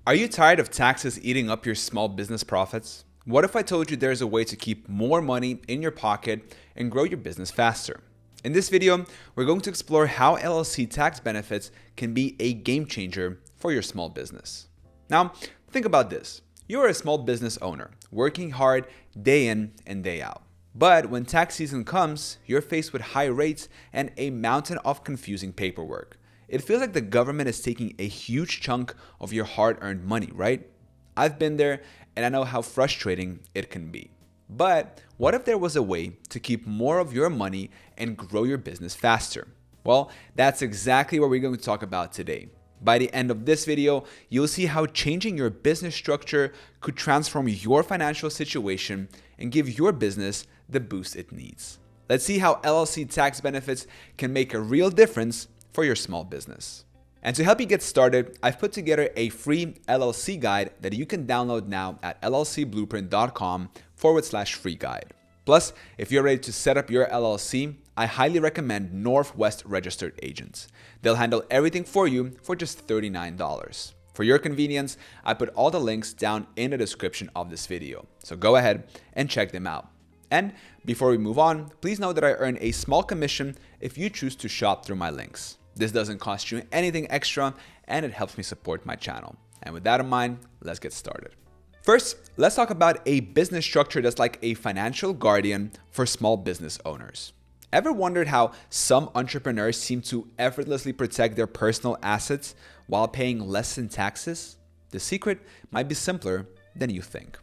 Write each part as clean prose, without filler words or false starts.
Are you tired of taxes eating up your small business profits? What if I told you there's a way to keep more money in your pocket and grow your business faster? In this video, we're going to explore how LLC tax benefits can be a game changer for your small business. Now, think about this. You're a small business owner, working hard day in and day out. But when tax season comes, you're faced with high rates and a mountain of confusing paperwork. It feels like the government is taking a huge chunk of your hard-earned money, right? I've been there and I know how frustrating it can be. But what if there was a way to keep more of your money and grow your business faster? Well, that's exactly what we're going to talk about today. By the end of this video, you'll see how changing your business structure could transform your financial situation and give your business the boost it needs. Let's see how LLC tax benefits can make a real difference for your small business. And to help you get started, I've put together a free LLC guide that you can download now at llcblueprint.com/free guide. Plus, if you're ready to set up your LLC, I highly recommend Northwest Registered Agents. They'll handle everything for you for just $39. For your convenience, I put all the links down in the description of this video. So go ahead and check them out. And before we move on, please know that I earn a small commission if you choose to shop through my links. This doesn't cost you anything extra and it helps me support my channel. And with that in mind, let's get started. First, let's talk about a business structure that's like a financial guardian for small business owners. Ever wondered how some entrepreneurs seem to effortlessly protect their personal assets while paying less in taxes? The secret might be simpler than you think.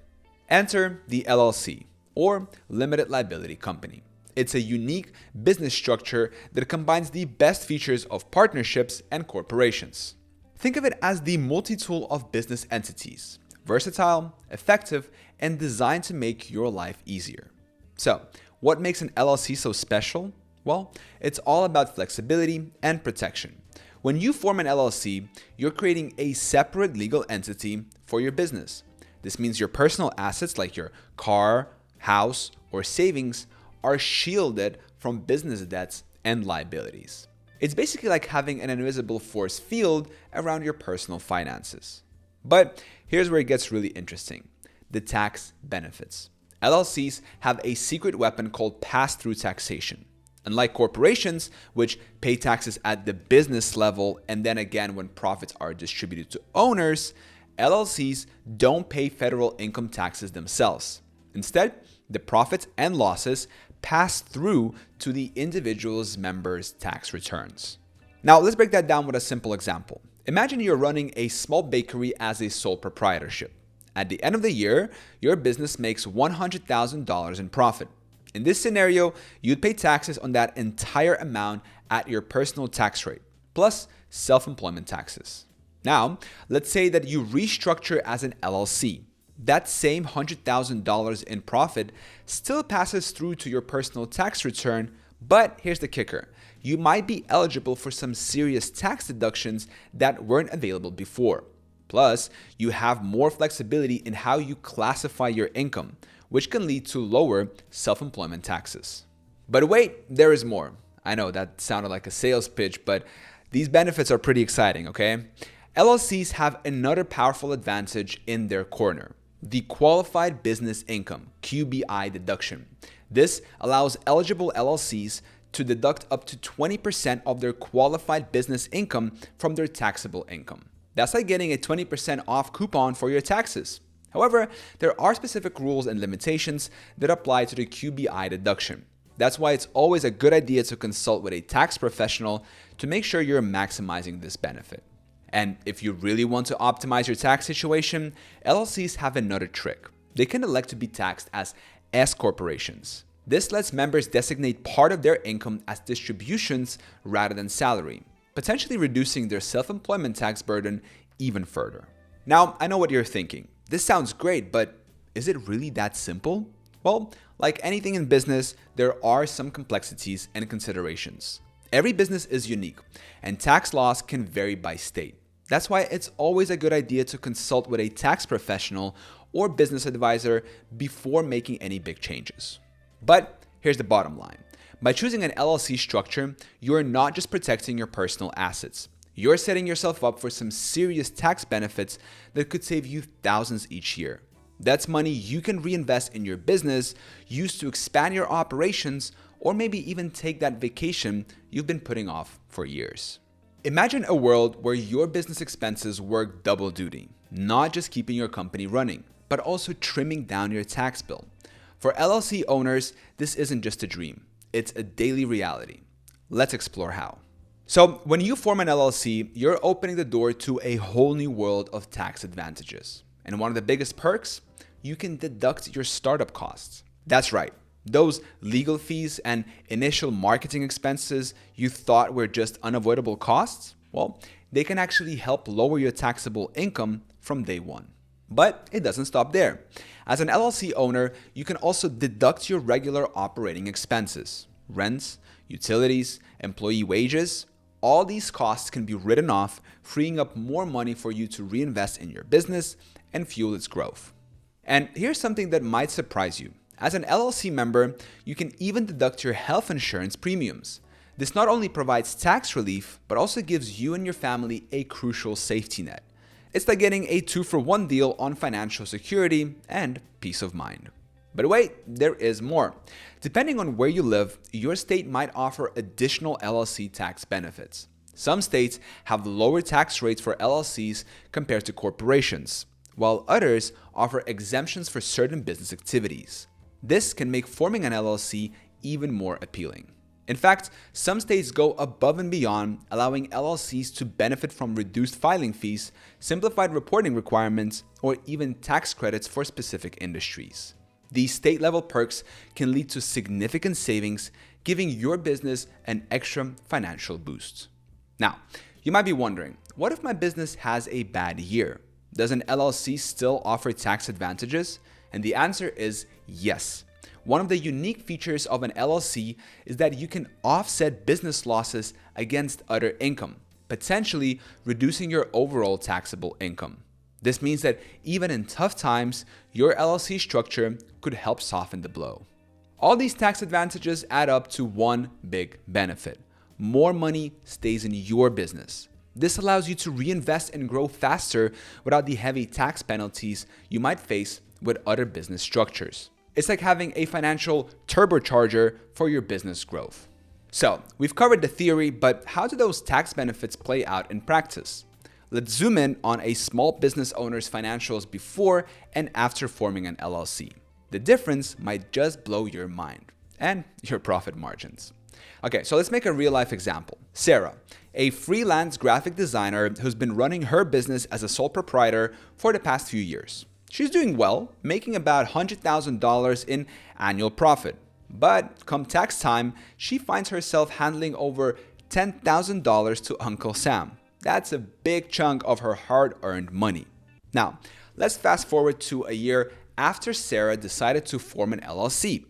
Enter the LLC, or Limited Liability Company. It's a unique business structure that combines the best features of partnerships and corporations. Think of it as the multi-tool of business entities, versatile, effective, and designed to make your life easier. So, what makes an LLC so special? Well, it's all about flexibility and protection. When you form an LLC, you're creating a separate legal entity for your business. This means your personal assets like your car, house, or savings are shielded from business debts and liabilities. It's basically like having an invisible force field around your personal finances. But here's where it gets really interesting: the tax benefits. LLCs have a secret weapon called pass-through taxation. Unlike corporations, which pay taxes at the business level and then again when profits are distributed to owners, LLCs don't pay federal income taxes themselves. Instead, the profits and losses pass through to the individual's members' tax returns. Now, let's break that down with a simple example. Imagine you're running a small bakery as a sole proprietorship. At the end of the year, your business makes $100,000 in profit. In this scenario, you'd pay taxes on that entire amount at your personal tax rate, plus self-employment taxes. Now, let's say that you restructure as an LLC. That same $100,000 in profit still passes through to your personal tax return, but here's the kicker. You might be eligible for some serious tax deductions that weren't available before. Plus, you have more flexibility in how you classify your income, which can lead to lower self-employment taxes. But wait, there is more. I know that sounded like a sales pitch, but these benefits are pretty exciting, okay? LLCs have another powerful advantage in their corner: the Qualified Business Income, QBI deduction. This allows eligible LLCs to deduct up to 20% of their qualified business income from their taxable income. That's like getting a 20% off coupon for your taxes. However, there are specific rules and limitations that apply to the QBI deduction. That's why it's always a good idea to consult with a tax professional to make sure you're maximizing this benefit. And if you really want to optimize your tax situation, LLCs have another trick. They can elect to be taxed as S corporations. This lets members designate part of their income as distributions rather than salary, potentially reducing their self-employment tax burden even further. Now, I know what you're thinking. This sounds great, but is it really that simple? Well, like anything in business, there are some complexities and considerations. Every business is unique, and tax laws can vary by state. That's why it's always a good idea to consult with a tax professional or business advisor before making any big changes. But here's the bottom line. By choosing an LLC structure, you're not just protecting your personal assets. You're setting yourself up for some serious tax benefits that could save you thousands each year. That's money you can reinvest in your business, use to expand your operations, or maybe even take that vacation you've been putting off for years. Imagine a world where your business expenses work double duty, not just keeping your company running, but also trimming down your tax bill. For LLC owners, this isn't just a dream, it's a daily reality. Let's explore how. So, when you form an LLC, you're opening the door to a whole new world of tax advantages. And one of the biggest perks, you can deduct your startup costs. That's right. Those legal fees and initial marketing expenses you thought were just unavoidable costs, well, they can actually help lower your taxable income from day one. But it doesn't stop there. As an LLC owner, you can also deduct your regular operating expenses, rents, utilities, employee wages. All these costs can be written off, freeing up more money for you to reinvest in your business and fuel its growth. And here's something that might surprise you. As an LLC member, you can even deduct your health insurance premiums. This not only provides tax relief, but also gives you and your family a crucial safety net. It's like getting a 2-for-1 deal on financial security and peace of mind. But wait, there is more. Depending on where you live, your state might offer additional LLC tax benefits. Some states have lower tax rates for LLCs compared to corporations, while others offer exemptions for certain business activities. This can make forming an LLC even more appealing. In fact, some states go above and beyond, allowing LLCs to benefit from reduced filing fees, simplified reporting requirements, or even tax credits for specific industries. These state-level perks can lead to significant savings, giving your business an extra financial boost. Now, you might be wondering, what if my business has a bad year? Does an LLC still offer tax advantages? And the answer is yes. One of the unique features of an LLC is that you can offset business losses against other income, potentially reducing your overall taxable income. This means that even in tough times, your LLC structure could help soften the blow. All these tax advantages add up to one big benefit. More money stays in your business. This allows you to reinvest and grow faster without the heavy tax penalties you might face with other business structures. It's like having a financial turbocharger for your business growth. So, we've covered the theory, but how do those tax benefits play out in practice? Let's zoom in on a small business owner's financials before and after forming an LLC. The difference might just blow your mind and your profit margins. Okay, so let's make a real-life example. Sarah, a freelance graphic designer who's been running her business as a sole proprietor for the past few years. She's doing well, making about $100,000 in annual profit. But come tax time, she finds herself handling over $10,000 to Uncle Sam. That's a big chunk of her hard-earned money. Now, let's fast forward to a year after Sarah decided to form an LLC.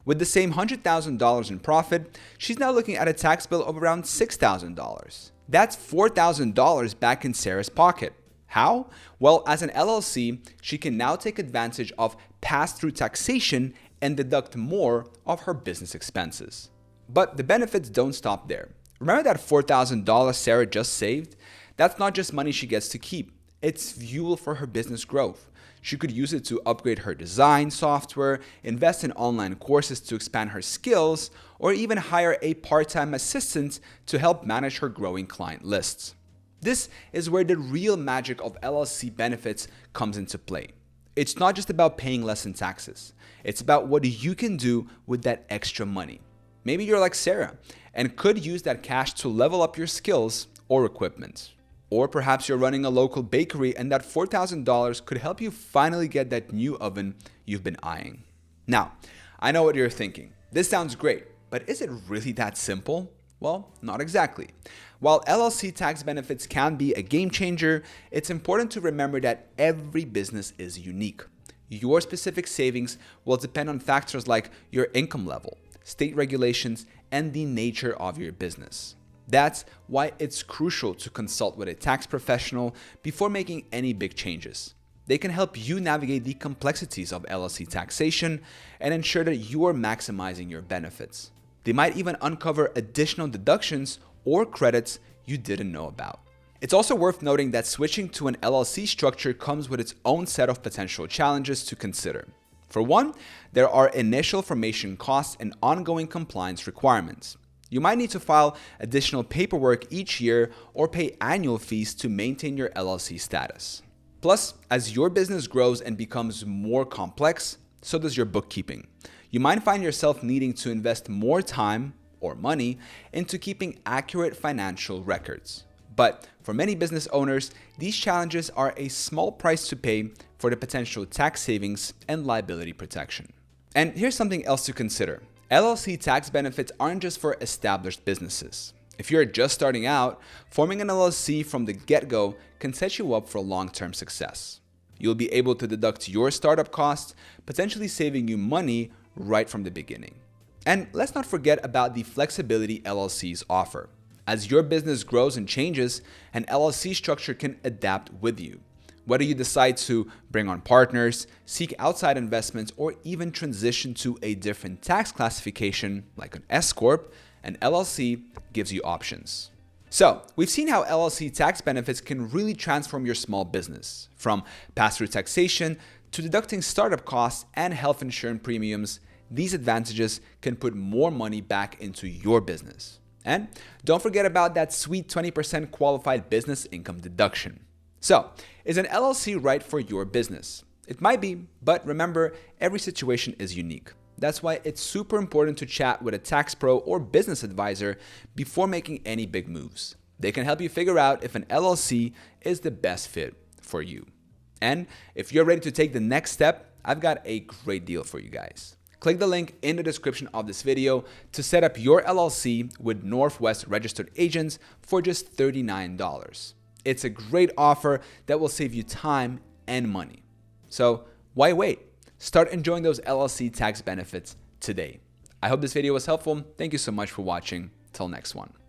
With the same $100,000 in profit, she's now looking at a tax bill of around $6,000. That's $4,000 back in Sarah's pocket. How? Well, as an LLC, she can now take advantage of pass-through taxation and deduct more of her business expenses. But the benefits don't stop there. Remember that $4,000 Sarah just saved? That's not just money she gets to keep. It's fuel for her business growth. She could use it to upgrade her design software, invest in online courses to expand her skills, or even hire a part-time assistant to help manage her growing client lists. This is where the real magic of LLC benefits comes into play. It's not just about paying less in taxes. It's about what you can do with that extra money. Maybe you're like Sarah and could use that cash to level up your skills or equipment. Or perhaps you're running a local bakery and that $4,000 could help you finally get that new oven you've been eyeing. Now, I know what you're thinking. This sounds great, but is it really that simple? Well, not exactly. While LLC tax benefits can be a game changer, it's important to remember that every business is unique. Your specific savings will depend on factors like your income level, state regulations, and the nature of your business. That's why it's crucial to consult with a tax professional before making any big changes. They can help you navigate the complexities of LLC taxation and ensure that you are maximizing your benefits. They might even uncover additional deductions or credits you didn't know about. It's also worth noting that switching to an LLC structure comes with its own set of potential challenges to consider. For one, there are initial formation costs and ongoing compliance requirements. You might need to file additional paperwork each year or pay annual fees to maintain your LLC status. Plus, as your business grows and becomes more complex, so does your bookkeeping. You might find yourself needing to invest more time or money into keeping accurate financial records. But for many business owners, these challenges are a small price to pay for the potential tax savings and liability protection. And here's something else to consider. LLC tax benefits aren't just for established businesses. If you're just starting out, forming an LLC from the get-go can set you up for long-term success. You'll be able to deduct your startup costs, potentially saving you money right from the beginning. And let's not forget about the flexibility LLCs offer. As your business grows and changes, an LLC structure can adapt with you. Whether you decide to bring on partners, seek outside investments, or even transition to a different tax classification like an S Corp, an LLC gives you options. So, we've seen how LLC tax benefits can really transform your small business. From pass-through taxation to deducting startup costs and health insurance premiums, these advantages can put more money back into your business. And don't forget about that sweet 20% qualified business income deduction. So, is an LLC right for your business? It might be, but remember, every situation is unique. That's why it's super important to chat with a tax pro or business advisor before making any big moves. They can help you figure out if an LLC is the best fit for you. And if you're ready to take the next step, I've got a great deal for you guys. Click the link in the description of this video to set up your LLC with Northwest registered agents for just $39. It's a great offer that will save you time and money. So why wait? Start enjoying those LLC tax benefits today. I hope this video was helpful. Thank you so much for watching. Till next one.